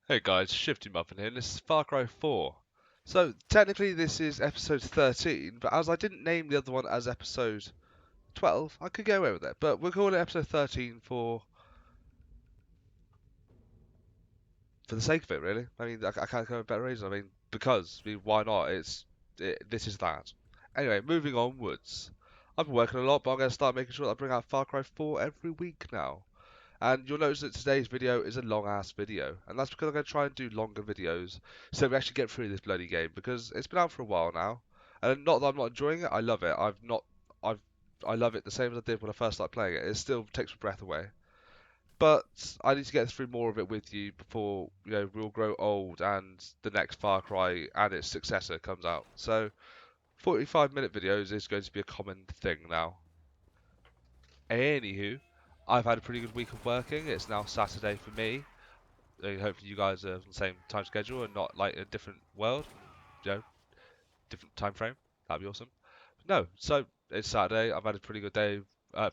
Hey guys, Shifty Muffin here, and this is Far Cry 4. So, technically this is episode 13, but as I didn't name the other one as episode 12, I could get away with it. But we'll call it episode 13 for the sake of it, really. I mean, I can't come up with a better reason. I mean, because, why not? This is that. Anyway, moving onwards. I've been working a lot, but I'm going to start making sure that I bring out Far Cry 4 every week now. And you'll notice that today's video is a long ass video, and that's because I'm going to try and do longer videos so we actually get through this bloody game because it's been out for a while now. And not that I'm not enjoying it, I love it. I've I love it the same as I did when I first started playing it. It still takes my breath away. But I need to get through more of it with you before, we all grow old and the next Far Cry and its successor comes out. So 45-minute videos is going to be a common thing now. Anywho, I've had a pretty good week of working. It's now Saturday for me. Hopefully you guys are on the same time schedule and not like a different world, you know, different time frame. That'd be awesome. No, so it's Saturday. I've had a pretty good day.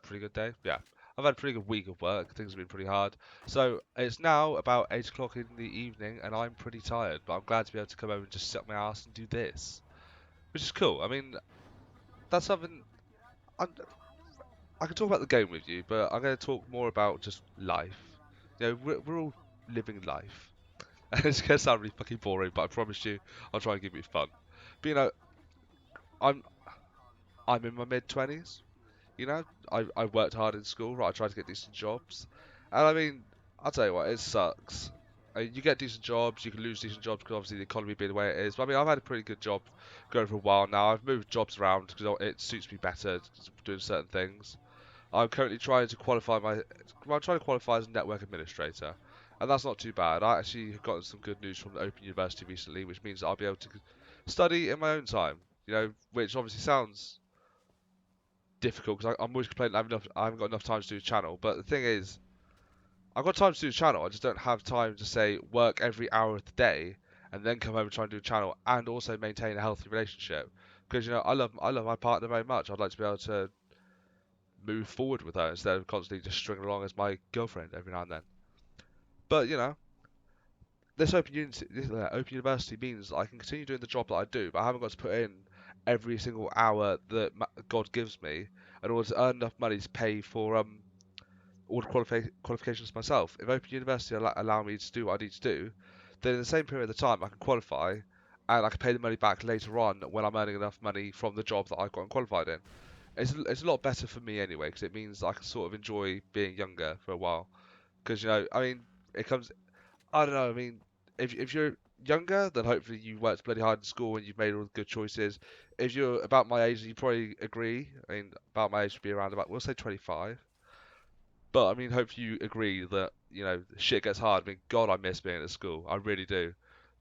Pretty good day. Yeah, I've had a pretty good week of work. Things have been pretty hard. So it's now about 8 o'clock in the evening, and I'm pretty tired. But I'm glad to be able to come over and just sit up my ass and do this, which is cool. I mean, that's something. I'm, I can talk about the game with you, but I'm going to talk more about just life. We're all living life. It's going to sound really fucking boring, but I promise you, I'll try and give it fun. But I'm I'm in my mid-20s. I worked hard in school, right? I tried to get decent jobs, and I mean, I'll tell you what, it sucks. You get decent jobs, you can lose decent jobs because obviously the economy being the way it is. But I mean, I've had a pretty good job going for a while now. I've moved jobs around because it suits me better doing certain things. I'm currently trying to qualify I'm trying to qualify as a network administrator, and that's not too bad. I actually have gotten some good news from the Open University recently, which means that I'll be able to study in my own time. Which obviously sounds difficult because I'm always complaining I haven't got enough time to do a channel. But the thing is, I've got time to do a channel. I just don't have time to say work every hour of the day and then come home and try and do a channel and also maintain a healthy relationship. Because I love my partner very much. I'd like to be able to move forward with her instead of constantly just stringing along as my girlfriend every now and then. But this open university means I can continue doing the job that I do, but I haven't got to put in every single hour that God gives me in order to earn enough money to pay for all the qualifications myself. If Open University allow me to do what I need to do, then in the same period of time I can qualify and I can pay the money back later on when I'm earning enough money from the job that I've gotten qualified in. It's a lot better for me anyway because it means I can sort of enjoy being younger for a while. Because I mean, it comes. I don't know. I mean, if you're younger, then hopefully you worked bloody hard in school and you've made all the good choices. If you're about my age, you probably agree. I mean, about my age would be around about we'll say 25. But I mean, hopefully you agree that shit gets hard. I mean, God, I miss being at school. I really do.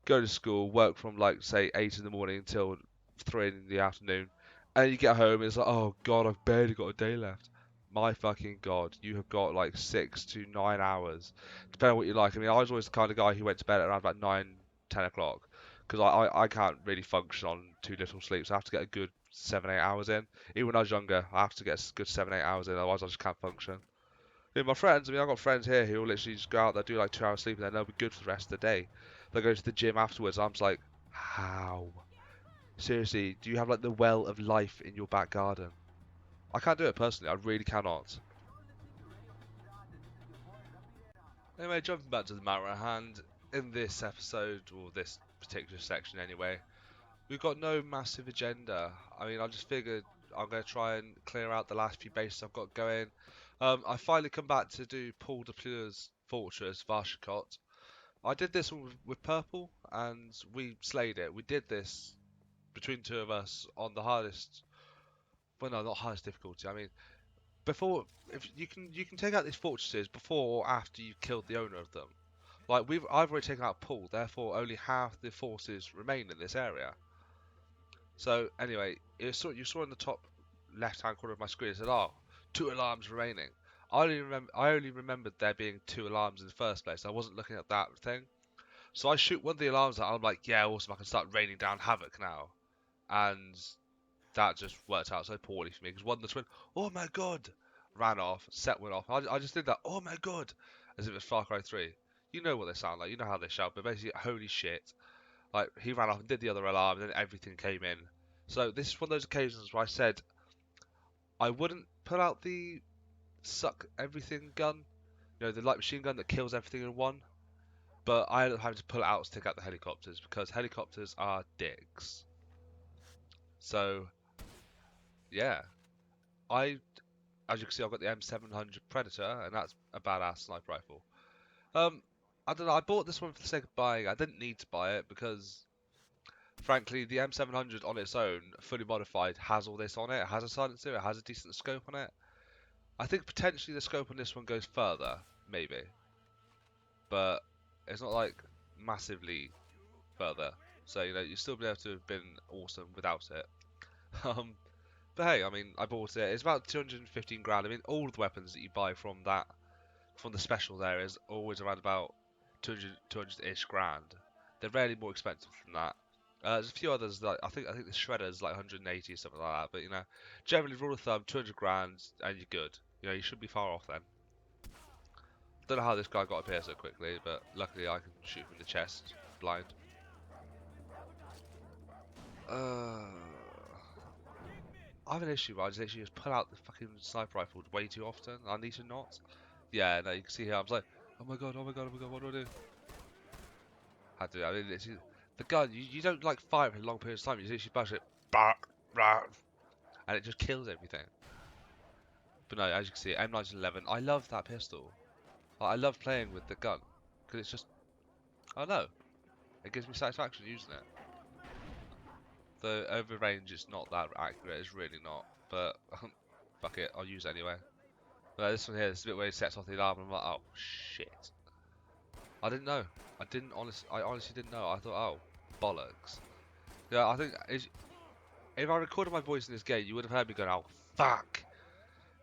Go to school, work from like say 8 in the morning until 3 in the afternoon, and you get home and it's like, oh God, I've barely got a day left. My fucking God, you have got like 6 to 9 hours, depending on what you like. I mean, I was always the kind of guy who went to bed at around about 9, 10 o'clock, because I can't really function on too little sleep, so I have to get a good 7, 8 hours in. Even when I was younger, I have to get a good 7, 8 hours in, otherwise I just can't function. My friends, I mean, I've got friends here who will literally just go out there, do like 2 hours sleep, and then they'll be good for the rest of the day. They'll go to the gym afterwards. I'm just like, how? Seriously, do you have like the well of life in your back garden? I can't do it personally. I really cannot. Anyway, jumping back to the matter at hand, in this episode, or this particular section anyway, we've got no massive agenda. I mean, I just figured I'm going to try and clear out the last few bases I've got going. I finally come back to do Paul de Pleur's Fortress, Varshikot. I did this one with Purple, and we slayed it. We did this between two of us on the hardest. Well, no, not hardest difficulty. I mean, before if you can take out these fortresses before or after you've killed the owner of them. Like I've already taken out Paul, therefore only half the forces remain in this area. So anyway, you saw in the top left-hand corner of my screen it said, "Oh, 2 alarms remaining." I only remembered there being 2 alarms in the first place. I wasn't looking at that thing. So I shoot one of the alarms out. I'm like, yeah, awesome. I can start raining down havoc now. And that just worked out so poorly for me because one of the twin, oh my god, ran off, set one off. I just did that, oh my god, as if it was Far Cry 3. You know what they sound like. You know how they shout. But basically, holy shit! Like he ran off and did the other alarm, and then everything came in. So this is one of those occasions where I said I wouldn't pull out the suck everything gun, the light machine gun that kills everything in one. But I ended up having to pull it out to take out the helicopters because helicopters are dicks. So yeah, I as you can see, I've got the M700 Predator, and that's a badass sniper rifle. Um, I don't know. I bought this one for the sake of buying. I didn't need to buy it because, frankly, the M700 on its own, fully modified, has all this on it. It has a silencer. It has a decent scope on it. I think potentially the scope on this one goes further, maybe, but it's not like massively further. So you still be able to have been awesome without it. Um, but hey, I mean, I bought it. It's about 215 grand. I mean, all of the weapons that you buy from the special there is always around about 200-ish grand. They're rarely more expensive than that. There's a few others like I think the Shredder's like 180 or something like that. But generally rule of thumb, 200 grand and you're good. You should be far off then. Don't know how this guy got up here so quickly, but luckily I can shoot him in the chest blind. I have an issue where I just literally just pull out the fucking sniper rifle way too often. I need to not. Yeah, no, you can see here. I was like, oh my god, oh my god, oh my god, what do I do? Had to. I mean, the gun. You don't like fire for a long period of time. You literally bash it, and it just kills everything. But no, as you can see, M1911. I love that pistol. I love playing with the gun because it's just. I don't know. It gives me satisfaction using it. The over range, it's not that accurate. It's really not. But fuck it, I'll use it anyway. But this one here, this is the bit where it sets off the alarm, and I'm like, oh shit. I didn't know. I honestly didn't know. I thought, oh, bollocks. Yeah, I think if I recorded my voice in this game, you would have heard me going, oh, fuck.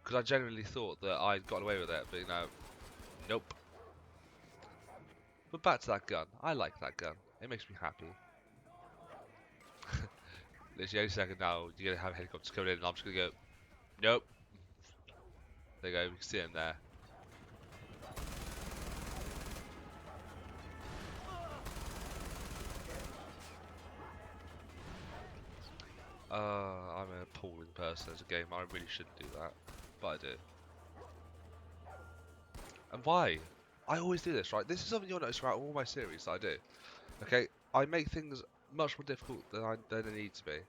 Because I genuinely thought that I'd gotten away with it, but nope. But back to that gun. I like that gun. It makes me happy. Literally any second now, you're going to have helicopters coming in, and I'm just going to go, nope. There you go, we can see him there. I'm an appalling person as a gamer. I really shouldn't do that, but I do. And why? I always do this, right? This is something you'll notice throughout all my series that I do. Okay, I make things much more difficult than they need to be.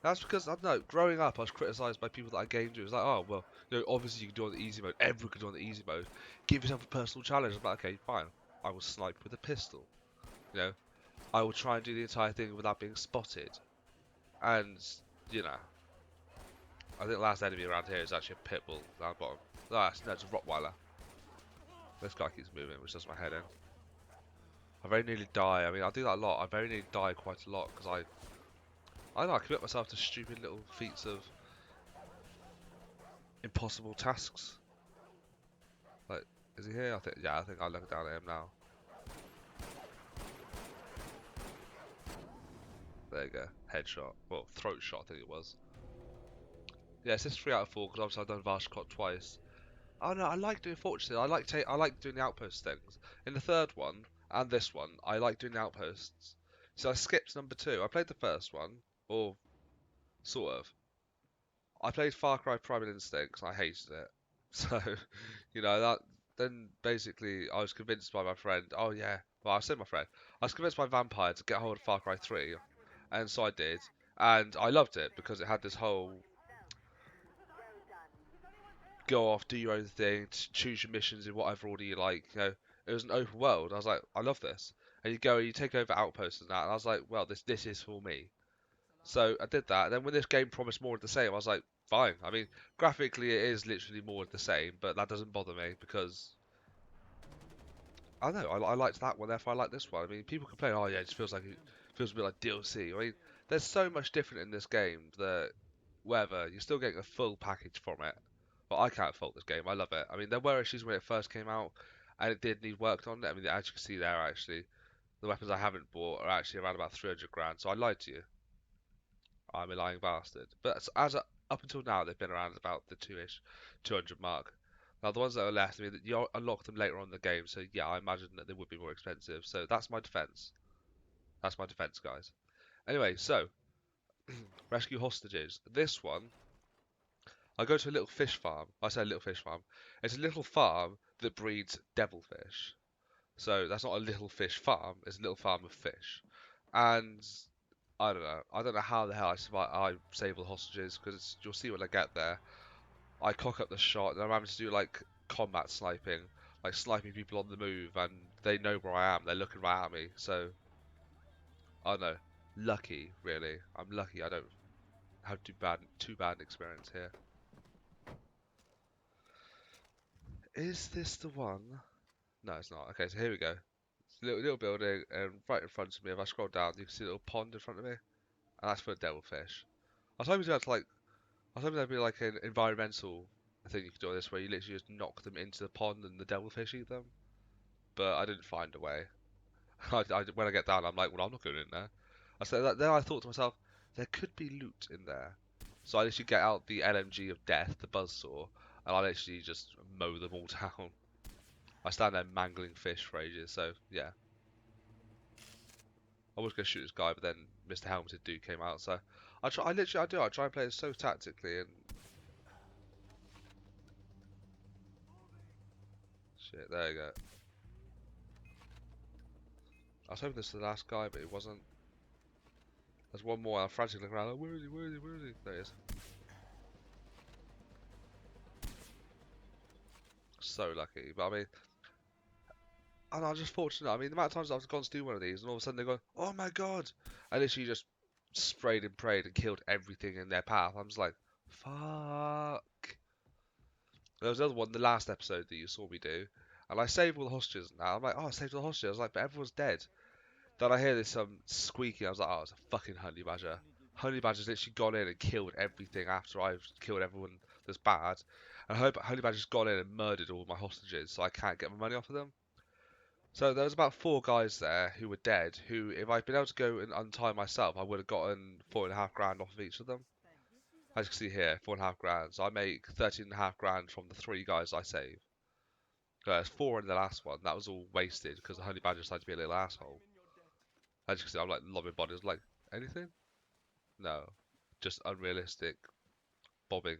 That's because, I don't know, growing up I was criticised by people that I gamed with. It was like, oh, well, obviously you can do it on the easy mode. Everyone can do it on the easy mode. Give yourself a personal challenge. I'm like, okay, fine. I will snipe with a pistol. I will try and do the entire thing without being spotted. And, I think the last enemy around here is actually a pit bull down the bottom. No, it's a Rottweiler. This guy keeps moving, which does my head in. I very nearly die. I mean, I do that a lot. I very nearly die quite a lot because I don't know, I commit myself to stupid little feats of impossible tasks. Like, is he here? I think I'll look down at him now. There you go. Headshot. Well, throat shot, I think it was. Yeah, it's just 3 out of 4 because obviously I've done Varshcott twice. Oh no, I like doing fortresses. I like doing the outpost things. In the third one and this one, I like doing the outposts. So I skipped number 2. I played the first one, or sort of. I played Far Cry Primal Instinct, and I hated it. So, that. Then basically, I was convinced by my friend. Oh yeah, well I said my friend. I was convinced by Vampire to get hold of Far Cry 3, and so I did, and I loved it because it had this whole go off, do your own thing, choose your missions in whatever order you like. It was an open world. I was like, I love this. And you go and you take over outposts and that. And I was like, well, this is for me. So I did that. And then when this game promised more of the same, I was like, fine. I mean, graphically it is literally more of the same, but that doesn't bother me because I don't know. I liked that one, therefore I like this one. I mean, people complain, oh yeah, it just feels like it feels a bit like DLC. I mean, there's so much different in this game that whatever, you're still getting a full package from it. But I can't fault this game. I love it. I mean, there were issues when it first came out, and it did need work on. I mean, as you can see there, actually, the weapons I haven't bought are actually around about 300 grand. So I lied to you. I'm a lying bastard. But up until now, they've been around about the 200 mark. Now the ones that are left, I mean, you unlock them later on in the game, so yeah, I imagine that they would be more expensive. So that's my defense. That's my defense, guys. Anyway, so rescue hostages. This one, I go to a little fish farm. I say a little fish farm. It's a little farm that breeds devilfish. So that's not a little fish farm. It's a little farm of fish. And I don't know. I don't know how the hell I save all the hostages because you'll see when I get there. I cock up the shot and I'm having to do like combat sniping, like sniping people on the move, and they know where I am. They're looking right at me. So I don't know. Lucky, really. I'm lucky. I don't have too bad an experience here. Is this the one? No, it's not. Okay, so here we go. It's a little building, and right in front of me, if I scroll down, you can see a little pond in front of me, and that's for devilfish. I was hoping to have like, I was hoping there'd be like an environmental thing you could do on this, where you literally just knock them into the pond and the devilfish eat them. But I didn't find a way. When I get down, I'm like, well, I'm not going in there. I said that. Then I thought to myself, there could be loot in there. So I literally get out the LMG of death, the buzzsaw, and I literally just mow them all down. I stand there mangling fish for ages. So yeah, I was gonna shoot this guy, but then Mr. Helmeted dude came out. So I try. I try and play it so tactically and shit. There you go. I was hoping this was the last guy, but it wasn't. There's one more. I'm frantically looking around. Like, where is he? Where is he? Where is he? There he is. So lucky, but I mean, and I'm just fortunate. I mean, the amount of times I've gone to do one of these, and all of a sudden they go, "Oh my god!" I literally just sprayed and prayed and killed everything in their path. I'm just like, "Fuck." There was another one, the last episode that you saw me do, and I saved all the hostages. Now I'm like, "Oh, I saved all the hostages." I was like, "But everyone's dead." Then I hear this squeaking. I was like, "Oh, it's a fucking honey badger." Honey badger's literally gone in and killed everything after I've killed everyone that's bad. And honey badger's gone in and murdered all my hostages, so I can't get my money off of them. So there was about four guys there who were dead, who, if I'd been able to go and untie myself, I would have gotten 4.5 grand off of each of them. As you can see here, 4.5 grand. So I make 13.5 grand from the three guys I save. There's four in the last one. That was all wasted because the honey badger decided to be a little asshole. As you can see, I'm like lobbing bodies. Like, anything? No. Just unrealistic bobbing.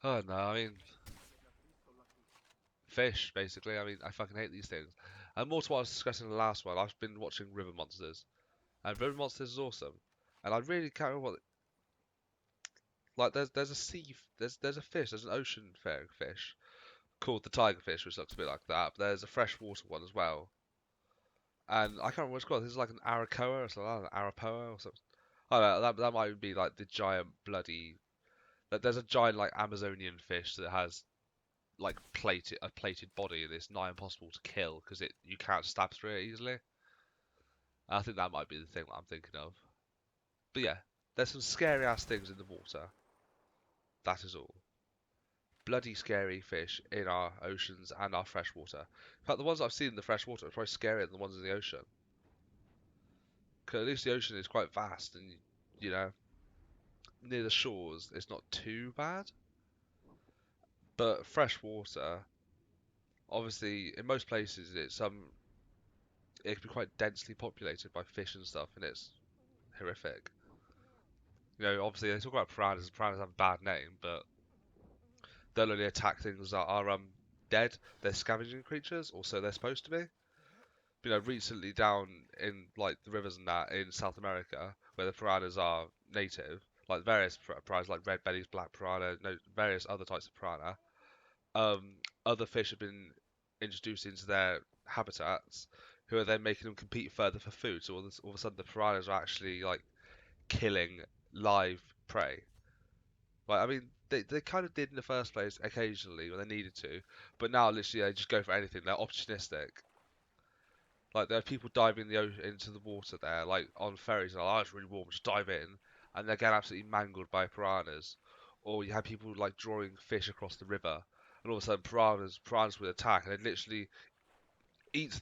Oh no, I mean, fish, basically. I mean, I fucking hate these things. And more to what I was discussing in the last one, I've been watching River Monsters. And River Monsters is awesome. And I really can't remember what. Like, there's a there's a fish, there's an ocean faring fish called the tigerfish, which looks a bit like that. But there's a freshwater one as well. And I can't remember what it's called. This is like an arakoa or something, like an arapoa or something. I don't know, that might be like the giant bloody. There's a giant like Amazonian fish that has like a plated body and it's nigh impossible to kill because you can't stab through it easily. I think that might be the thing that I'm thinking of. But yeah, there's some scary ass things in the water. That is all. Bloody scary fish in our oceans and our freshwater. In fact, the ones I've seen in the freshwater are probably scarier than the ones in the ocean. Because at least the ocean is quite vast and, you know, near the shores it's not too bad. But freshwater, obviously, in most places it can be quite densely populated by fish and stuff, and it's horrific. You know, obviously they talk about piranhas. Piranhas have a bad name, but they'll only attack things that are dead. They're scavenging creatures, or so they're supposed to be. You know, recently down in like the rivers and that in South America, where the piranhas are native, like various piranhas, like red bellies, black piranha, no, various other types of piranha. Other fish have been introduced into their habitats, who are then making them compete further for food. So all of a sudden, the piranhas are actually like killing live prey. Like, I mean, they kind of did in the first place occasionally when they needed to, but now literally they just go for anything. They're opportunistic. Like there are people diving into the water there, like on ferries, and like, oh, it's really warm, just dive in, and they're getting absolutely mangled by piranhas. Or you have people like drawing fish across the river, and all of a sudden piranhas will attack, and they literally eat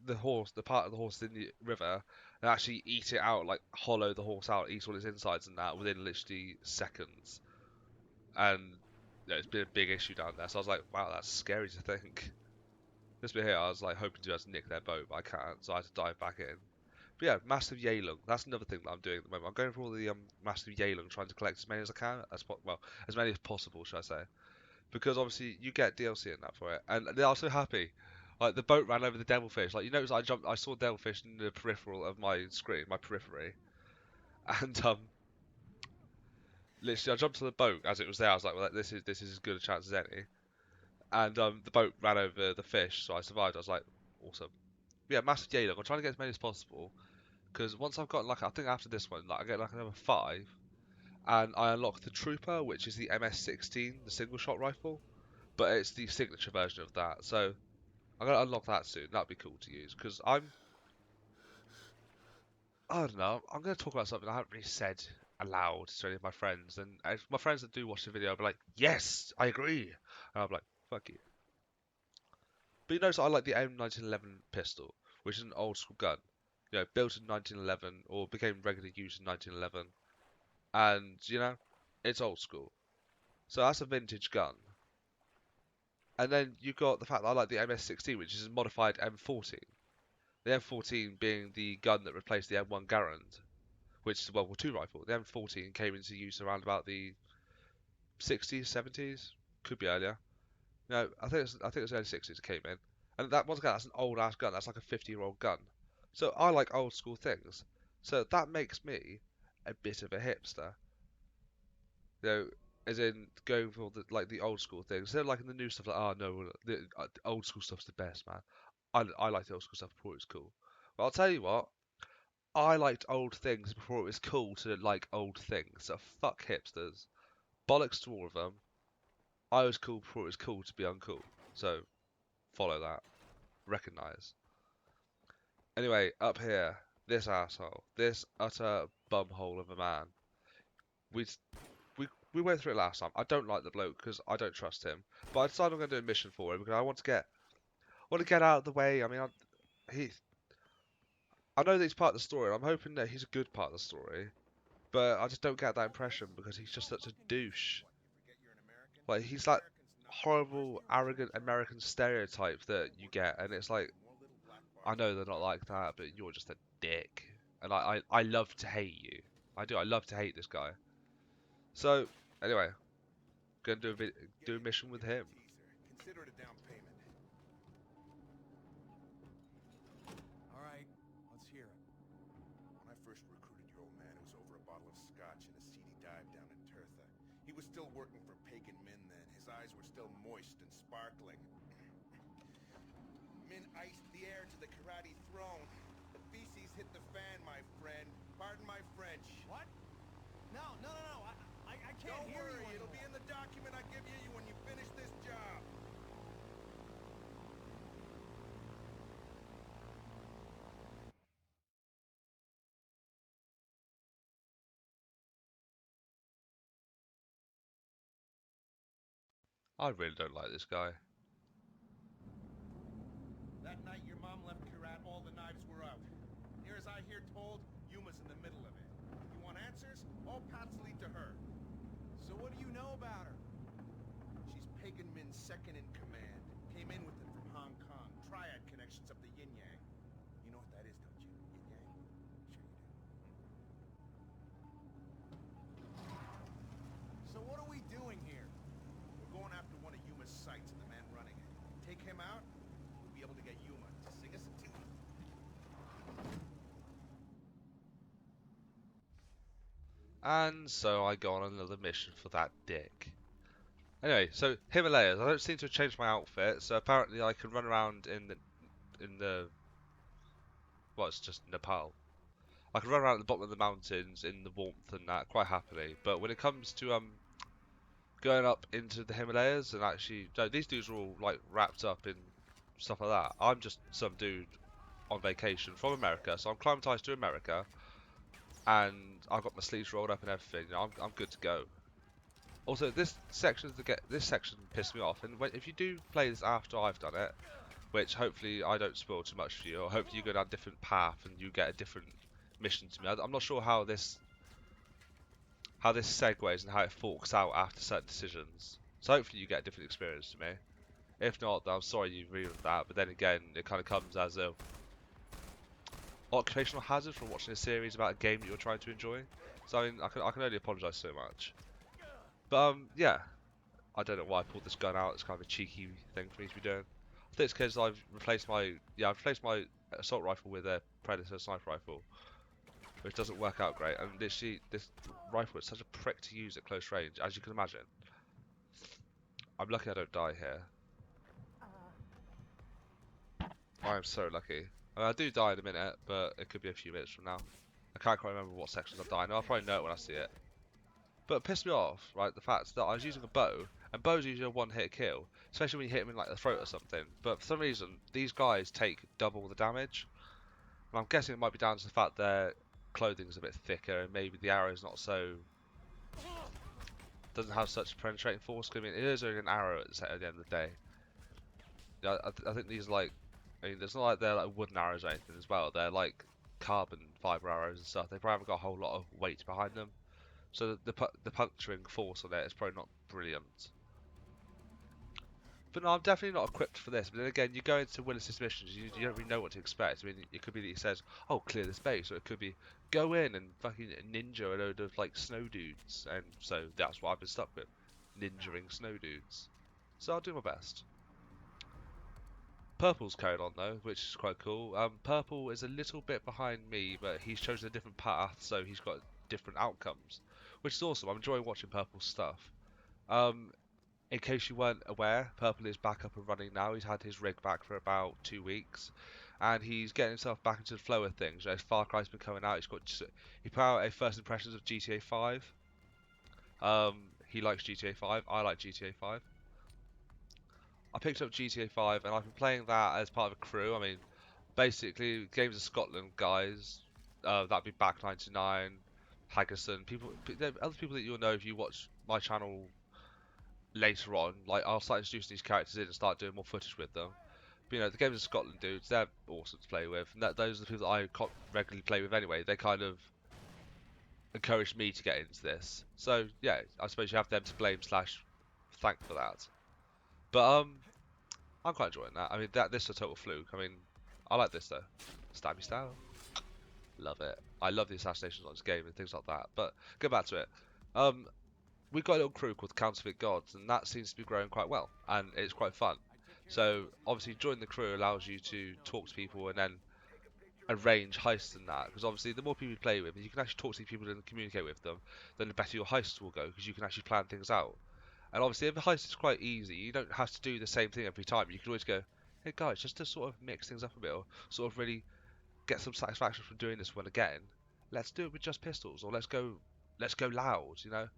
the horse, the part of the horse in the river, and actually eat it out, like hollow the horse out, eat all its insides and that within literally seconds. And yeah, it's been a big issue down there. So I was like, wow, that's scary to think. This bit here, I was like hoping to be able to nick their boat, but I can't, so I had to dive back in. But yeah, massive Yalung. That's another thing that I'm doing at the moment. I'm going for all the massive Yalung, trying to collect as many as I can, as many as possible, should I say? Because obviously you get DLC in that for it, and they are so happy. Like the boat ran over the devilfish. Like you notice, I saw devilfish in the peripheral of my screen, my periphery, and literally I jumped to the boat as it was there. I was like, well, this is as good a chance as any. And the boat ran over the fish, so I survived. I was like, awesome. But yeah, massive Yalung. I'm trying to get as many as possible. Because once I've got like, I think after this one, like I get like another 5, and I unlock the Trooper, which is the MS-16, the single shot rifle, but it's the signature version of that. So I'm gonna unlock that soon. That'd be cool to use because I don't know, I'm gonna talk about something I haven't really said aloud to any of my friends, and my friends that do watch the video, will be like, "Yes, I agree," and I'm like, "Fuck you." But you notice I like the M1911 pistol, which is an old school gun. You know, built in 1911 or became regularly used in 1911. And you know, it's old school, so that's a vintage gun. And then you got the fact that I like the MS-16, which is a modified M14. The M14 being the gun that replaced the M1 Garand, which is a World War II rifle. The M14 came into use around about the 60s, 70s, could be earlier. No, I think it's early 60s it came in. And that once again, that's an old ass gun. That's like a 50-year-old gun. So I like old school things. So that makes me a bit of a hipster. You know, as in going for the old school things. Instead of liking the new stuff, like, oh no, the old school stuff's the best, man. I like the old school stuff before it was cool. But I'll tell you what, I liked old things before it was cool to like old things. So fuck hipsters. Bollocks to all of them. I was cool before it was cool to be uncool. So follow that. Recognise. Anyway, up here, this asshole, this utter bumhole of a man. We we went through it last time. I don't like the bloke because I don't trust him. But I decided I'm going to do a mission for him because I want to get out of the way. I mean, I know that he's part of the story. And I'm hoping that he's a good part of the story. But I just don't get that impression because he's just such a douche. Like he's that horrible, arrogant American stereotype that you get, and it's like I know they're not like that, but you're just a dick. And I love to hate you. I do. I love to hate this guy. So anyway, gonna do a mission with him. Consider it a down payment. All right, let's hear it. When I first recruited your old man, it was over a bottle of scotch and a seedy dive down in Tertha. He was still working for pagan Min then. His eyes were still moist and sparkling. Min iced the heir to the karate throne. The feces hit the fan, my friend. Pardon my French. What? No. I can't Don't hear worry, you it'll be in the document I give you when you finish this job. I really don't like this guy. That night your mom left Kirat, all the knives were out. Near as I hear told, Yuma's in the middle of it. You want answers? All paths lead to her. So what do you know about her? She's Pagan Min's second in command. Came in with it from Hong Kong. Triad connections up the yin-yang. You know what that is, don't you? Yin-yang? Sure you do. So what are we doing here? We're going after one of Yuma's sites and the man running it. Take him out, we'll be able to get Yuma to sing us a tune. And so I go on another mission for that dick. Anyway, so Himalayas. I don't seem to have changed my outfit, so apparently I can run around in the well, it's just Nepal. I can run around at the bottom of the mountains in the warmth and that quite happily. But when it comes to going up into the Himalayas and actually, no, these dudes are all like wrapped up in stuff like that. I'm just some dude on vacation from America, so I'm climatized to America, and I've got my sleeves rolled up and everything. You know, I'm good to go. Also, this section pissed me off, and if you do play this after I've done it, which hopefully I don't spoil too much for you, or hopefully you go down a different path and you get a different mission to me. I'm not sure how this segues and how it forks out after certain decisions. So hopefully you get a different experience to me. If not, then I'm sorry you read that. But then again, it kind of comes as a occupational hazard from watching a series about a game that you're trying to enjoy. So I mean, I can only apologise so much. But yeah, I don't know why I pulled this gun out. It's kind of a cheeky thing for me to be doing. I think it's because I've replaced my assault rifle with a Predator sniper rifle, which doesn't work out great. And literally, this rifle is such a prick to use at close range, as you can imagine. I'm lucky I don't die here. I am so lucky. I do die in a minute, but it could be a few minutes from now. I can't quite remember what sections I've died in. I'll probably know it when I see it. But it pissed me off, right, the fact that I was using a bow, and bows usually a one-hit kill, especially when you hit them in like the throat or something. But for some reason, these guys take double the damage. And I'm guessing it might be down to the fact their clothing's a bit thicker, and maybe the arrow's not so... doesn't have such penetrating force. I mean, it is only an arrow at the end of the day. Yeah, I think these like... I mean, it's not like they're like wooden arrows or anything as well. They're like carbon fibre arrows and stuff. They probably haven't got a whole lot of weight behind them. So the puncturing force on it is probably not brilliant. But no, I'm definitely not equipped for this. But then again, you go into Willis's missions, you don't really know what to expect. I mean, it could be that he says, "Oh, clear this base," or it could be, "Go in and fucking ninja a load of like snow dudes." And so that's what I've been stuck with, ninjaing snow dudes. So I'll do my best. Purple's carried on though, which is quite cool. Purple is a little bit behind me, but he's chosen a different path, so he's got different outcomes, which is awesome. I'm enjoying watching Purple's stuff. In case you weren't aware, Purple is back up and running now. He's had his rig back for about 2 weeks, and he's getting himself back into the flow of things. You know, Far Cry's been coming out. He put out a first impressions of GTA 5. He likes GTA 5. I like GTA 5. I picked up GTA 5 and I've been playing that as part of a crew. I mean, basically, Games of Scotland guys, that'd be Back 99, Haggerson, other people that you'll know if you watch my channel later on. Like, I'll start introducing these characters in and start doing more footage with them. But, you know, the Games of Scotland dudes, they're awesome to play with. And those are the people that I regularly play with anyway. They kind of encouraged me to get into this. So, yeah, I suppose you have them to blame / thank for that. But, I'm quite enjoying that. I mean, this is a total fluke. I mean, I like this though. Stabby style. Love it. I love the assassinations on this game and things like that. But go back to it. We've got a little crew called the Counterfeit Gods, and that seems to be growing quite well, and it's quite fun. So obviously, joining the crew allows you to talk to people and then arrange heists and that. Because obviously, the more people you play with, and you can actually talk to people and communicate with them, then the better your heists will go. Because you can actually plan things out. And obviously, if the heist is quite easy, you don't have to do the same thing every time. You can always go, "Hey guys, just to sort of mix things up a bit, or sort of really get some satisfaction from doing this one again. Let's do it with just pistols, or let's go loud." You know,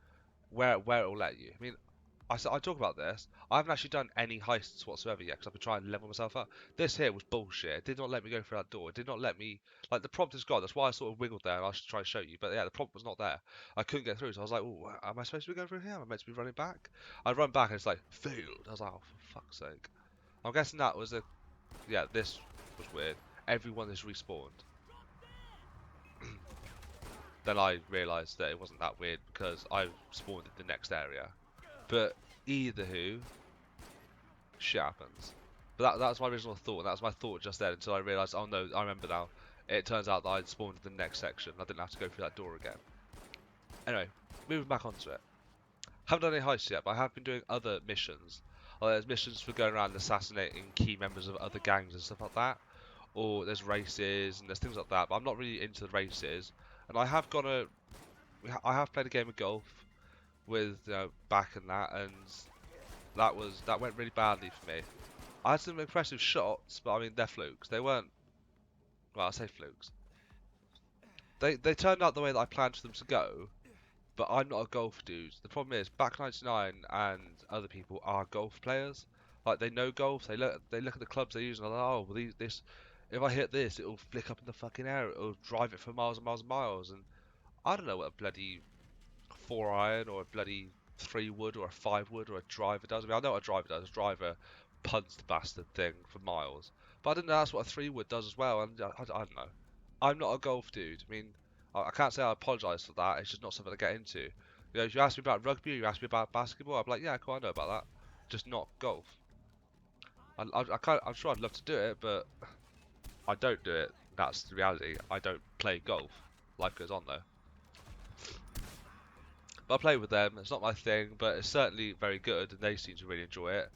where it will let you. I mean, I talk about this. I haven't actually done any heists whatsoever yet because I've been trying to level myself up. This here was bullshit. It did not let me go through that door. It did not let me, like, the prompt is gone. That's why I sort of wiggled there and I should try to show you. But yeah, the prompt was not there. I couldn't get through, so I was like, "Oh, am I supposed to be going through here? Am I meant to be running back?" I run back and it's like, "Failed." I was like, "Oh, for fuck's sake." I'm guessing that was yeah, this was weird. Everyone is respawned. Then I realised that it wasn't that weird because I spawned in the next area. But either who, shit happens. But that was my original thought, and that was my thought just then until I realised, oh no, I remember now. It turns out that I'd spawned in the next section. I didn't have to go through that door again. Anyway, moving back onto it. Haven't done any heists yet, but I have been doing other missions. There's missions for going around assassinating key members of other gangs and stuff like that. Or there's races and there's things like that, but I'm not really into the races. And I have I have played a game of golf with back and that went really badly for me. I had some impressive shots, but I mean they're flukes. They weren't. Well, I say flukes. They turned out the way that I planned for them to go, but I'm not a golf dude. The problem is, Back 99 and other people are golf players. Like they know golf. They look at the clubs they use and they're like, "Oh, well, this. If I hit this, it'll flick up in the fucking air. It'll drive it for miles and miles and miles." And I don't know what a bloody 4-iron or a bloody 3-wood or a 5-wood or a driver does. I mean, I know what a driver does. A driver punts the bastard thing for miles. But I didn't know that's what a 3-wood does as well. And I don't know. I'm not a golf dude. I mean, I can't say I apologise for that. It's just not something I get into. You know, if you ask me about rugby or you ask me about basketball, I'd be like, yeah, cool, I know about that. Just not golf. I'm sure I'd love to do it, but I don't do it. That's the reality. I don't play golf. Life goes on though. But I play with them. It's not my thing, but it's certainly very good, and they seem to really enjoy it.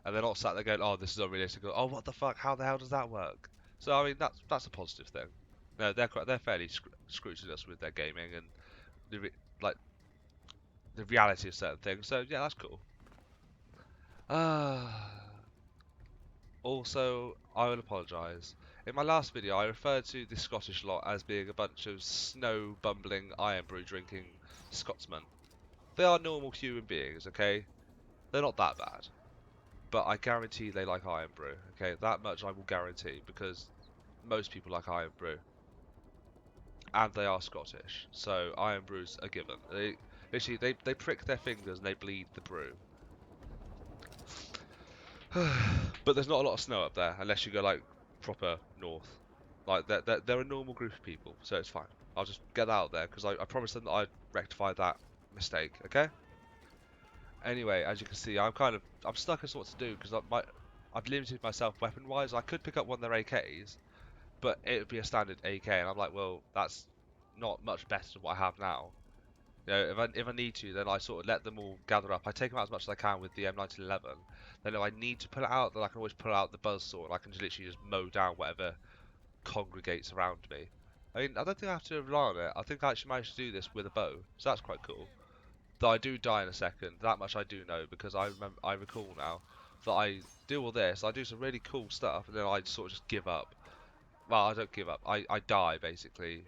And they're not sat there going, "Oh, this is unrealistic." Oh, what the fuck? How the hell does that work? So I mean, that's a positive thing. No, they're fairly scrutinous with their gaming and the like the reality of certain things. So yeah, that's cool. Also, I will apologise. In my last video, I referred to the Scottish lot as being a bunch of snow bumbling, iron brew drinking Scotsmen. They are normal human beings, okay? They're not that bad. But I guarantee they like iron brew, okay? That much I will guarantee, because most people like iron brew. And they are Scottish, so iron brew's a given. They prick their fingers and they bleed the brew. But there's not a lot of snow up there, unless you go like proper north. Like they're a normal group of people, so it's fine. I'll just get that out there because I promised them that I'd rectify that mistake. Okay. Anyway, as you can see, I'm stuck as to what to do because I've limited myself weapon wise. I could pick up one of their AKs, but it would be a standard AK, and I'm like, well, that's not much better than what I have now. You know, if I need to, then I sort of let them all gather up. I take them out as much as I can with the M1911. Then if I need to pull it out, then I can always pull out the buzzsaw, and I can just literally just mow down whatever congregates around me. I mean, I don't think I have to rely on it. I think I actually managed to do this with a bow, so that's quite cool. Though I do die in a second, that much I do know, because I recall now that I do all this, I do some really cool stuff, and then I sort of just give up. Well, I don't give up. I die basically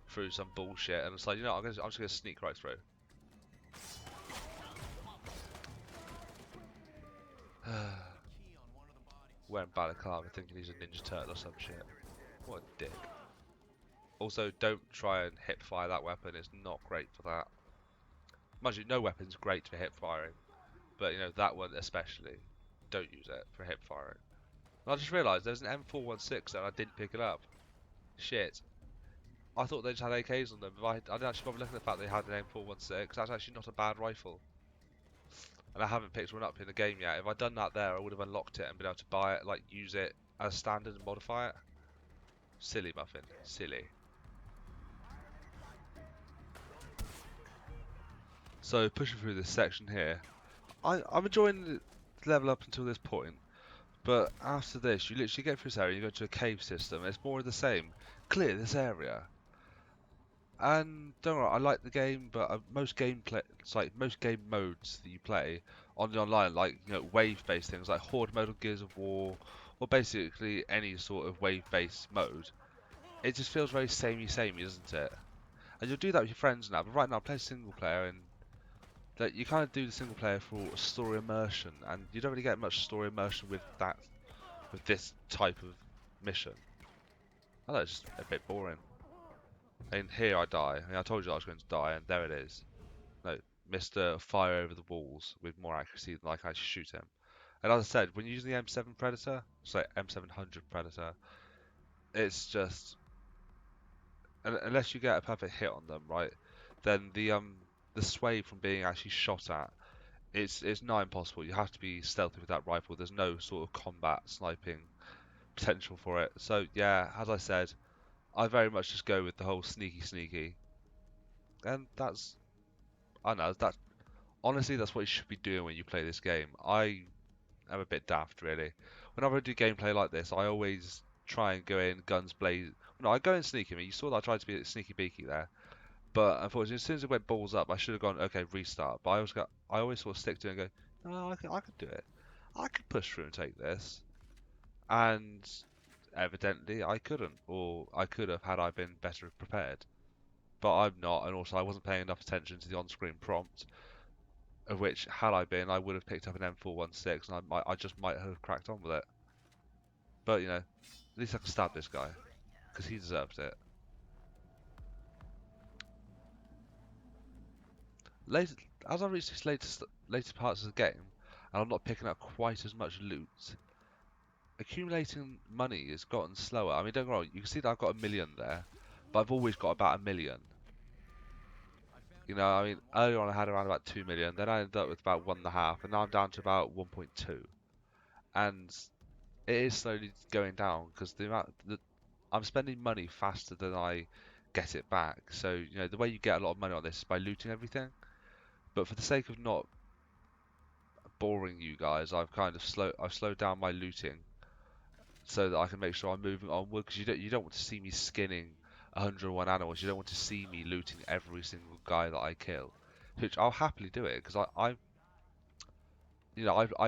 through some bullshit, and it's like, you know, I'm just gonna sneak right through. Wearing balaclava thinking he's a Ninja Turtle or some shit. What a dick. Also, don't try and hip fire that weapon, it's not great for that. Mind you, no weapon's great for hip firing, but you know, that one especially. Don't use it for hip firing. And I just realised there's an M416 and I didn't pick it up. Shit. I thought they just had AKs on them, but I didn't actually bother looking at the fact they had an M416. That's actually not a bad rifle. And I haven't picked one up in the game yet. If I'd done that there, I would have unlocked it and been able to buy it, like use it as standard and modify it. Silly muffin, silly. So pushing through this section here, I'm enjoying the level up until this point, but after this, you literally get through this area, you go to a cave system. It's more of the same. Clear this area. And don't worry, I like the game, but most gameplay, it's like most game modes that you play on the online, like you know, wave-based things like Horde mode or Gears of War, or basically any sort of wave-based mode, it just feels very samey, doesn't it? And you'll do that with your friends now, but right now I play single player, and like you kind of do the single player for story immersion, and you don't really get much story immersion with this type of mission. I know it's just a bit boring. And here I die. I mean, I told you I was going to die, and there it is. No, Mr. Fire over the walls with more accuracy than I can actually shoot him. And as I said, when you're using the M7 Predator, sorry, M700 Predator, it's just unless you get a perfect hit on them, right? Then the sway from being actually shot at, it's nigh impossible. You have to be stealthy with that rifle. There's no sort of combat sniping potential for it. So yeah, as I said, I very much just go with the whole sneaky, and I don't know, that's honestly that's what you should be doing when you play this game. I am a bit daft really. Whenever I do gameplay like this, I always try and go in guns blaze. No, I go in sneaky. I mean, you saw that I tried to be sneaky beaky there, but unfortunately, as soon as it went balls up, I should have gone okay restart. But I always sort of stick to it and go, no, I could do it. I could push through and take this, and evidently I couldn't, or I could have had I been better prepared. But I'm not, and also I wasn't paying enough attention to the on-screen prompt, of which, had I been, I would have picked up an M416, and I just might have cracked on with it. But, you know, at least I can stab this guy, because he deserves it. Later, as I reach these later parts of the game, and I'm not picking up quite as much loot, accumulating money has gotten slower. I mean, don't get me wrong, you can see that I've got 1 million there, but I've always got about 1 million. You know, I mean, earlier on I had around about 2 million, then I ended up with about 1.5, and now I'm down to about 1.2. And it is slowly going down because I'm spending money faster than I get it back. So, you know, the way you get a lot of money on this is by looting everything. But for the sake of not boring you guys, I've slowed down my looting so that I can make sure I'm moving onward. Because you don't want to see me skinning 101 animals. You don't want to see me looting every single guy that I kill, which I'll happily do it because I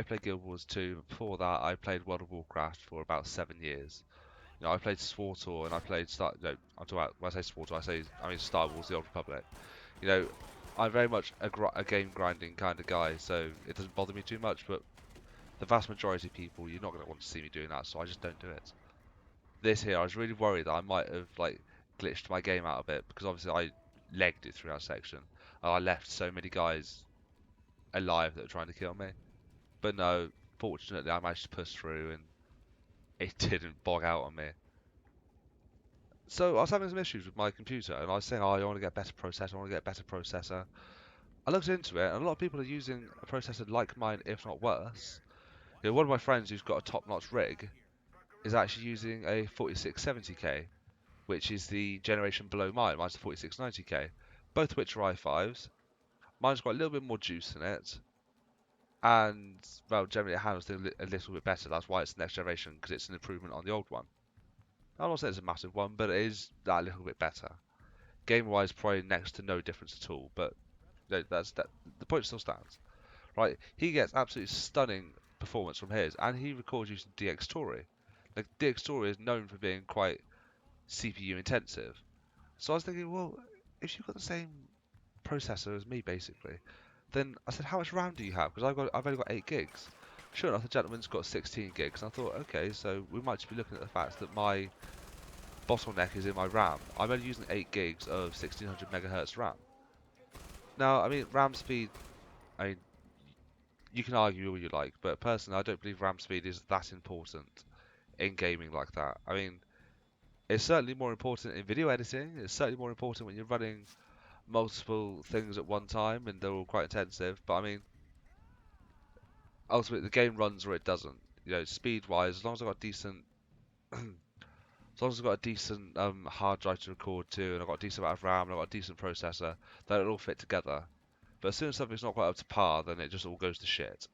played Guild Wars 2. Before that, I played World of Warcraft for about 7 years. You know, I played SWTOR and I played No, I'm talking about when I say SWTOR, I mean Star Wars: The Old Republic. You know, I'm very much a game grinding kind of guy, so it doesn't bother me too much. But the vast majority of people, you're not going to want to see me doing that, so I just don't do it. This here, I was really worried that I might have like glitched my game out a bit because obviously I legged it through that section and I left so many guys alive that were trying to kill me. But no, fortunately I managed to push through and it didn't bog out on me. So I was having some issues with my computer and I was saying, oh, I want to get a better processor, I want to get a better processor. I looked into it and a lot of people are using a processor like mine, if not worse. You know, one of my friends who's got a top-notch rig is actually using a 4670K, which is the generation below mine. Mine's the 4690K. Both which are i5s. Mine's got a little bit more juice in it. And, well, generally it handles things a little bit better. That's why it's the next generation, because it's an improvement on the old one. I'm not saying it's a massive one, but it is that little bit better. Game-wise, probably next to no difference at all, but the point still stands. Right, he gets absolutely stunning performance from his, and he records using DxTory. Like, DxTory is known for being quite CPU intensive. So I was thinking, well, if you've got the same processor as me, basically, then I said, how much RAM do you have? Because I've only got 8 gigs. Sure enough, the gentleman's got 16 gigs, and I thought, okay, so we might just be looking at the fact that my bottleneck is in my RAM. I'm only using 8 gigs of 1600 megahertz RAM. Now, I mean, RAM speed, I mean, you can argue all you like, but personally, I don't believe RAM speed is that important in gaming like that. I mean, it's certainly more important in video editing. It's certainly more important when you're running multiple things at one time and they're all quite intensive. But I mean, ultimately, the game runs or it doesn't. You know, speed-wise, as long as I've got decent, as long as I've got a decent hard drive to record to, and I've got a decent amount of RAM, and I've got a decent processor, then it'll all fit together. But as soon as something's not quite up to par, then it just all goes to shit.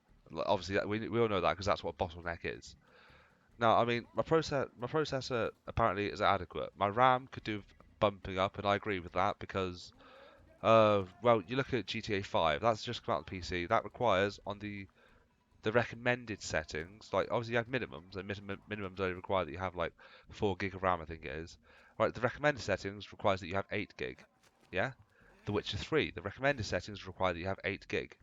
Obviously, we all know that because that's what a bottleneck is. Now, I mean, my processor apparently is adequate. My RAM could do bumping up, and I agree with that because, well, you look at GTA 5. That's just come out on the PC. That requires on the recommended settings, like obviously you have minimums, and minimums only require that you have like 4 gig of RAM, I think it is. Right, the recommended settings requires that you have 8 gig. Yeah. The Witcher 3, the recommended settings require that you have 8 gig.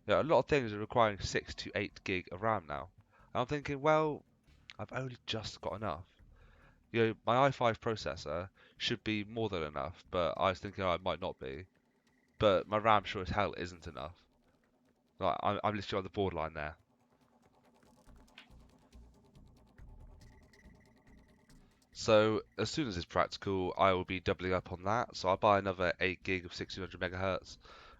You know, a lot of things are requiring 6 to 8 gig of RAM now. And I'm thinking, well, I've only just got enough. You know, my i5 processor should be more than enough, but I was thinking, oh, it might not be. But my RAM sure as hell isn't enough. Like, I'm literally on the borderline there. So as soon as it's practical, I will be doubling up on that. So I'll buy another 8 gig of 1600 megahertz.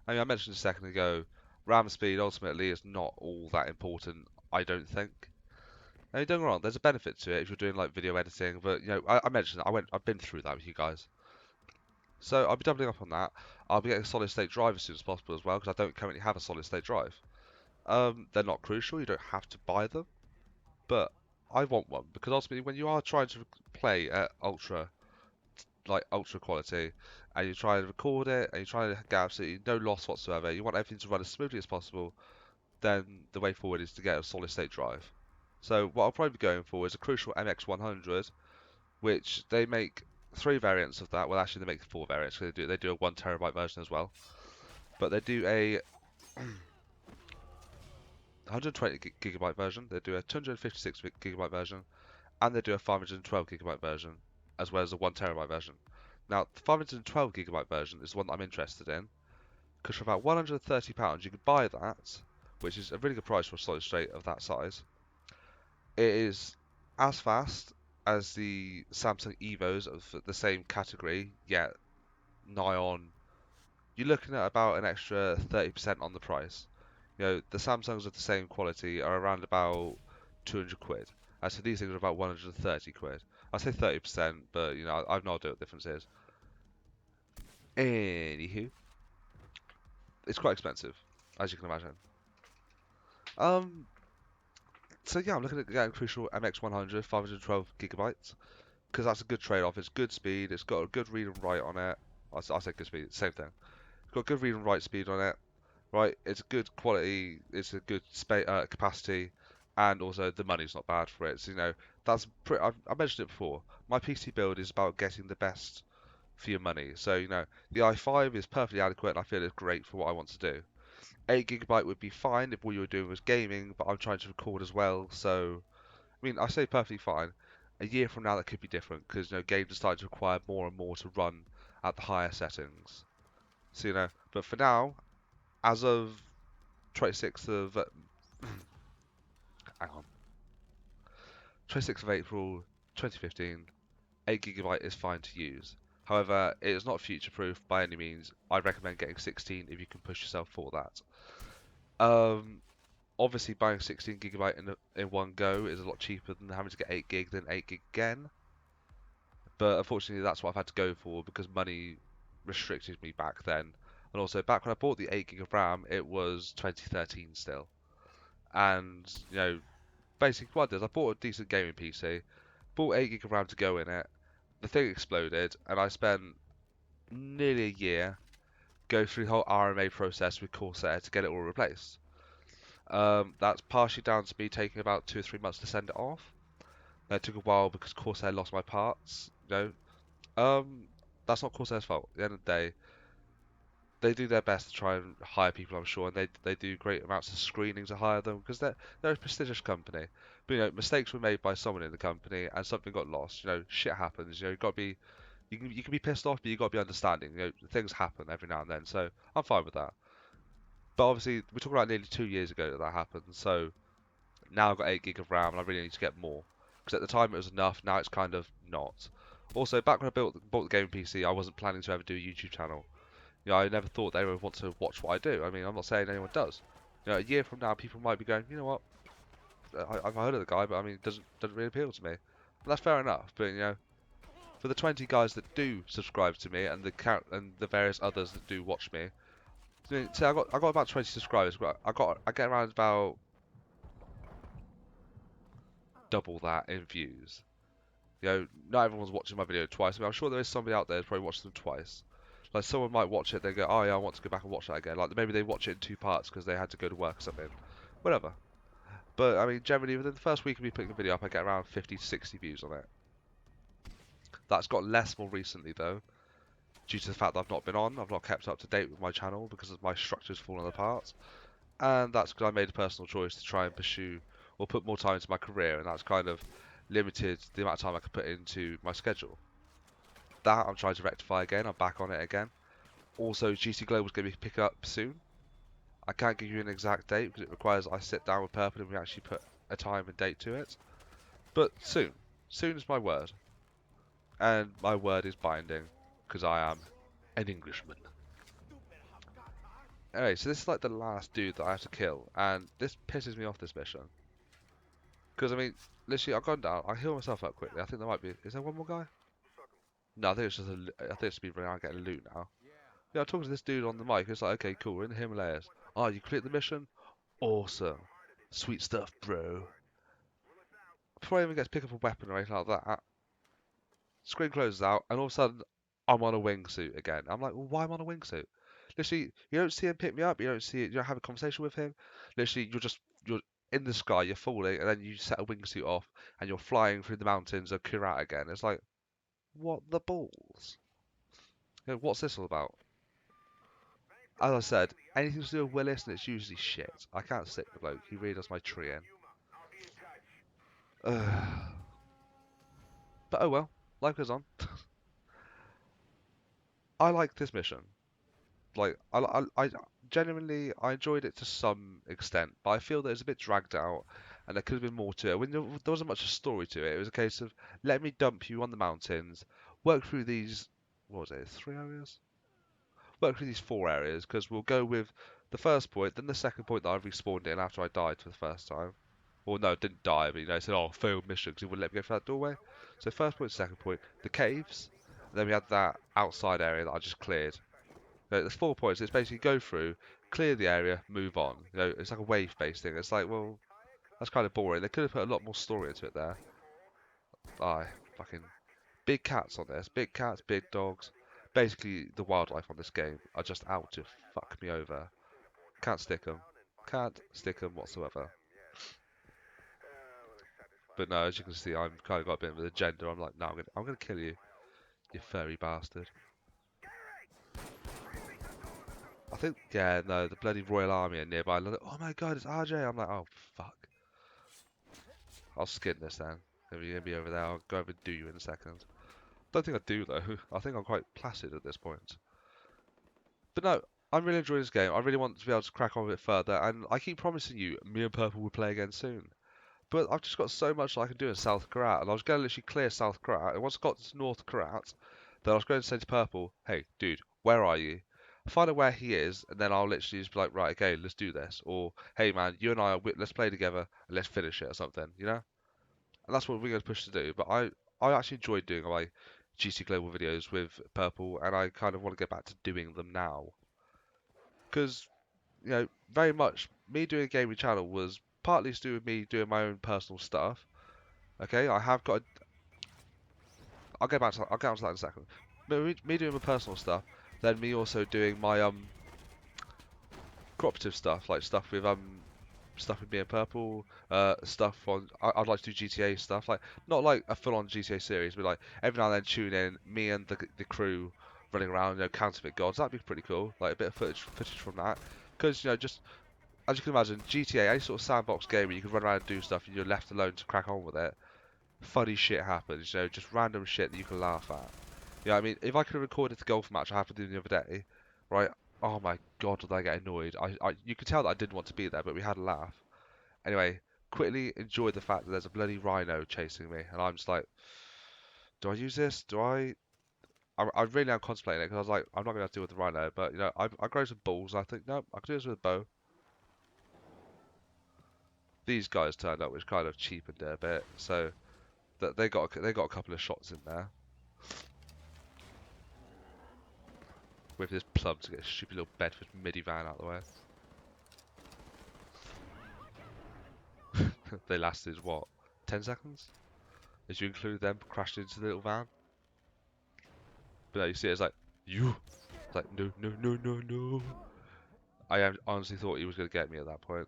I mean, I mentioned a second ago, RAM speed ultimately is not all that important, I don't think. I mean, don't get me wrong, there's a benefit to it if you're doing like video editing, but you know, I mentioned I've been through that with you guys. So I'll be doubling up on that. I'll be getting a solid state drive as soon as possible as well, because I don't currently have a solid state drive. They're not crucial, you don't have to buy them, but I want one because ultimately when you are trying to play at ultra quality, and you try and record it, and you try to get absolutely no loss whatsoever, you want everything to run as smoothly as possible, then the way forward is to get a solid state drive. So what I'll probably be going for is a Crucial MX100, which they make 3 variants of that. Well, actually, they make 4 variants. They do a 1 terabyte version as well, but they do a 120 gigabyte version. They do a 256 gigabyte version, and they do a 512 gigabyte version, as well as a 1 terabyte version. Now, the 512 gigabyte version is the one that I'm interested in, because for about £130 you could buy that, which is a really good price for a solid state of that size. It is as fast as the Samsung Evos of the same category, yet nigh on, you're looking at about an extra 30% on the price. You know, the Samsungs of the same quality are around about 200 quid. And so these things are about 130 quid. I say 30%, but you know, I've no idea what the difference is. Anywho, it's quite expensive, as you can imagine. Um, so yeah, I'm looking at getting Crucial MX100, 512 gigabytes, because that's a good trade-off. It's good speed, it's got a good read and write on it. I say good speed, same thing. It's got good read and write speed on it, right? It's good quality, it's a good capacity, and also the money's not bad for it. So, you know, that's pretty. I mentioned it before. My PC build is about getting the best for your money. So, you know, the i5 is perfectly adequate, and I feel it's great for what I want to do. 8 gigabyte would be fine if all you were doing was gaming, but I'm trying to record as well. So, I mean, I say perfectly fine. A year from now, that could be different because you know games are starting to require more and more to run at the higher settings. So, you know, but for now, as of 26th of hang on, 26th of April 2015, 8 gigabyte is fine to use. However, it is not future proof by any means. I recommend getting 16 if you can push yourself for that. Obviously buying 16 gigabyte in one go is a lot cheaper than having to get 8 gig then 8 gig again. But unfortunately, that's what I've had to go for because money restricted me back then. And also, back when I bought the 8 gig of RAM, it was 2013 still. And, you know, basically what I did is I bought a decent gaming PC, bought 8 gig of RAM to go in it, the thing exploded, and I spent nearly a year going through the whole RMA process with Corsair to get it all replaced. That's partially down to me taking about 2 or 3 months to send it off. It took a while because Corsair lost my parts. You know, that's not Corsair's fault. At the end of the day, they do their best to try and hire people, I'm sure, and they do great amounts of screening to hire them because they're a prestigious company. But you know, mistakes were made by someone in the company, and something got lost. You know, shit happens. You know, you can be pissed off, but you got to be understanding. You know, things happen every now and then, so I'm fine with that. But obviously, we're talking about nearly 2 years ago that happened, so now I've got 8 gig of RAM, and I really need to get more because at the time it was enough. Now it's kind of not. Also, back when I bought the gaming PC, I wasn't planning to ever do a YouTube channel. You know, I never thought they would want to watch what I do. I mean, I'm not saying anyone does. You know, a year from now, people might be going, you know what? I've heard of the guy, but I mean, it doesn't really appeal to me. And that's fair enough. But you know, for the 20 guys that do subscribe to me and the various others that do watch me, see, I got about 20 subscribers. But I get around about double that in views. You know, not everyone's watching my video twice. I mean, I'm sure there is somebody out there who's probably watched them twice. Like someone might watch it, they go, oh yeah, I want to go back and watch that again. Like maybe they watch it in 2 parts because they had to go to work or something. Whatever. But I mean, generally within the first week of me putting a video up, I get around 50 to 60 views on it. That's got less more recently though, due to the fact that I've not been on. I've not kept up to date with my channel because my structure's fallen apart. And that's because I made a personal choice to try and pursue or put more time into my career, and that's kind of limited the amount of time I can put into my schedule. That I'm trying to rectify again. I'm back on it again. Also, GT Global's going to be picking up soon. I can't give you an exact date because it requires I sit down with Purple and we actually put a time and date to it. But soon. Soon is my word. And my word is binding because I am an Englishman. Anyway, so this is like the last dude that I have to kill, and this pisses me off, this mission. Because, I mean, literally, I've gone down, I heal myself up quickly. I think there might be, is there one more guy? No, I think it's just I think it's me running out getting loot now. Yeah, I'm talking to this dude on the mic. It's like, okay, cool, we're in the Himalayas. Oh, you complete the mission? Awesome. Sweet stuff, bro. Before I even get to pick up a weapon or anything like that, screen closes out, and all of a sudden, I'm on a wingsuit again. I'm like, well, why am I on a wingsuit? Literally, you don't see him pick me up. You don't see it. You don't have a conversation with him. Literally, you're in the sky. You're falling, and then you set a wingsuit off, and you're flying through the mountains of Kirat again. It's like, what the balls? You know, what's this all about? As I said, anything to do with Willis, and it's usually shit. I can't stick the bloke. He really does my tree in. But oh well, life goes on. I like this mission. Like, I genuinely, I enjoyed it to some extent, but I feel that it's a bit dragged out, and there could have been more to it. When there wasn't much story to it. It was a case of let me dump you on the mountains, work through these, what was it, 3 areas? work through these 4 areas, because we'll go with the first point, then the second point that I respawned in after I died for the first time. Well, no, didn't die, but it said, oh, failed mission, because it wouldn't let me go through that doorway. So first point, second point, the caves, and then we had that outside area that I just cleared. There's 4 points. It's basically go through, clear the area, move on. It's like a wave-based thing. It's like, well, that's kind of boring. They could have put a lot more story into it there. Aye, fucking big cats on this. Big cats, big dogs. Basically, the wildlife on this game are just out to fuck me over. Can't stick them. Can't stick them whatsoever. But no, as you can see, I'm kind of got a bit of an agenda. I'm like, no, I'm gonna kill you, you furry bastard. I think, yeah, no, the bloody Royal Army are nearby. Oh my god, it's RJ. I'm like, oh fuck. I'll skin this then. If you're gonna be over there, I'll go over and do you in a second. Don't think I do though. I think I'm quite placid at this point. But no, I'm really enjoying this game. I really want to be able to crack on with it further, and I keep promising you, me and Purple will play again soon. But I've just got so much I can do in South Korat, and I was going to literally clear South Korat, and once I got to North Korat, then I was going to say to Purple, hey, dude, where are you? Find out where he is, and then I'll literally just be like, right, okay, let's do this. Or, hey man, you and I, let's play together, and let's finish it or something, you know? And that's what we're going to push to do. But I actually enjoyed doing my GC Global videos with Purple, and I kind of want to get back to doing them now. Because, very much, me doing a gaming channel was partly to do with me doing my own personal stuff. Okay, I have got. I'll get onto that in a second. But me doing my personal stuff, then me also doing my cooperative stuff, like stuff with me and Purple, stuff on. I'd like to do GTA stuff, like not like a full-on GTA series, but like every now and then tune in, me and the crew running around, counterfeit gods. That'd be pretty cool, like a bit of footage from that, because just as you can imagine, GTA, any sort of sandbox game where you can run around and do stuff and you're left alone to crack on with it. Funny shit happens, just random shit that you can laugh at. I mean, if I could have recorded the golf match I happened to do the other day, right? Oh my god, did I get annoyed? You could tell that I didn't want to be there, but we had a laugh. Anyway, quickly enjoyed the fact that there's a bloody rhino chasing me, and I'm just like, do I use this? Do I? I really am contemplating it because I was like, I'm not going to have to deal with the rhino, but I grow some balls. And I think no, I can do this with a bow. These guys turned up, which kind of cheapened it a bit, so that they got a couple of shots in there. With this plum to get a stupid little Bedford minivan out of the way. They lasted what, 10 seconds? As you include them crashed into the little van. But no, you see it's like, you. It's like, no, no, no, no, no. I honestly thought he was going to get me at that point.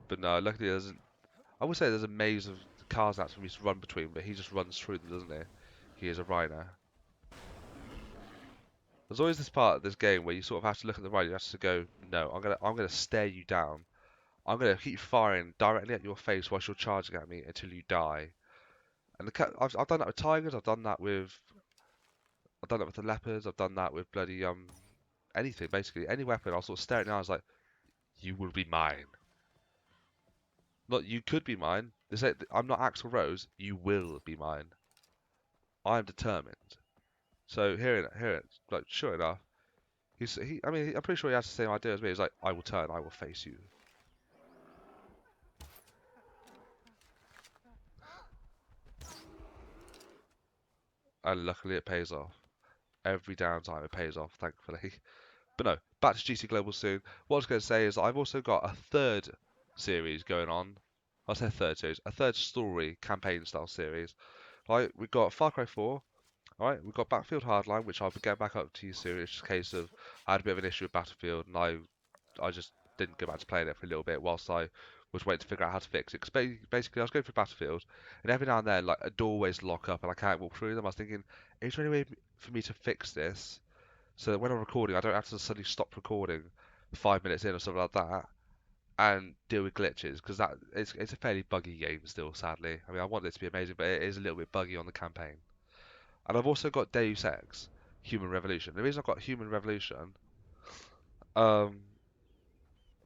But no, luckily I would say there's a maze of cars now for me to run between, but he just runs through them, doesn't he? He is a rhino. There's always this part of this game where you sort of have to look at the right, you have to go, no, I'm gonna stare you down. I'm gonna keep firing directly at your face whilst you're charging at me until you die. And I've done that with tigers, I've done that with the leopards, I've done that with bloody anything basically, any weapon. I'll sort of stare at it now. I was like, you will be mine. Not you could be mine. They say I'm not Axl Rose. You will be mine. I am determined. So hearing it, like sure enough, I mean, I'm pretty sure he has the same idea as me. He's like, I will turn, I will face you. And luckily it pays off. Every downtime it pays off, thankfully. But no, back to GC Global soon. What I was going to say is I've also got a third series going on. I say third series, a third story campaign style series. Right, we've got Far Cry 4. Alright, we've got Battlefield Hardline, which I'll get back up to you soon. It's just a case of I had a bit of an issue with Battlefield, and I just didn't go back to playing it for a little bit whilst I was waiting to figure out how to fix it. Because basically, I was going through Battlefield, and every now and then, like, doorways lock up, and I can't walk through them. I was thinking, is there any way for me to fix this so that when I'm recording, I don't have to suddenly stop recording 5 minutes in or something like that, and deal with glitches? Because it's a fairly buggy game still, sadly. I mean, I want it to be amazing, but it is a little bit buggy on the campaign. And I've also got Deus Ex, Human Revolution. The reason I've got Human Revolution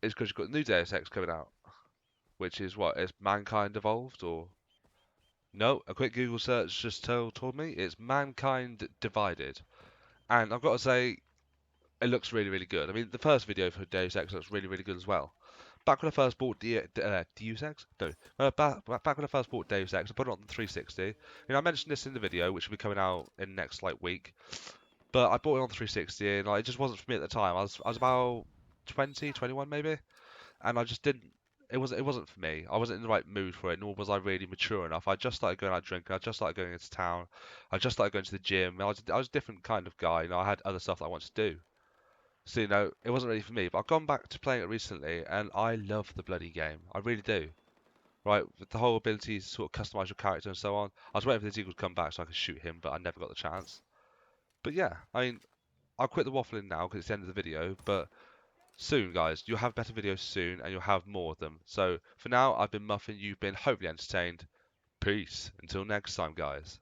is because you've got the new Deus Ex coming out, which is what? Is Mankind Evolved or no? A quick Google search just told me it's Mankind Divided, And I've got to say, it looks really, really good. I mean, the first video for Deus Ex looks really, really good as well. Back when I first bought Deus Ex? No. Back when I first bought Deus Ex, I put it on the 360. You know, I mentioned this in the video, which will be coming out in the next like week. But I bought it on 360, and like, it just wasn't for me at the time. I was about 20, 21 maybe, and I just didn't. It wasn't for me. I wasn't in the right mood for it, nor was I really mature enough. I just started going out drinking. I just started going into town. I just started going to the gym. I was a different kind of guy. You know, I had other stuff that I wanted to do. So, you know, it wasn't really for me. But I've gone back to playing it recently, and I love the bloody game. I really do. Right, with the whole ability to sort of customize your character and so on. I was waiting for the Eagle to come back so I could shoot him, but I never got the chance. But yeah, I mean, I'll quit the waffling now because it's the end of the video. But soon, guys, you'll have better videos soon, and you'll have more of them. So for now, I've been Muffin. You've been hopefully entertained. Peace. Until next time, guys.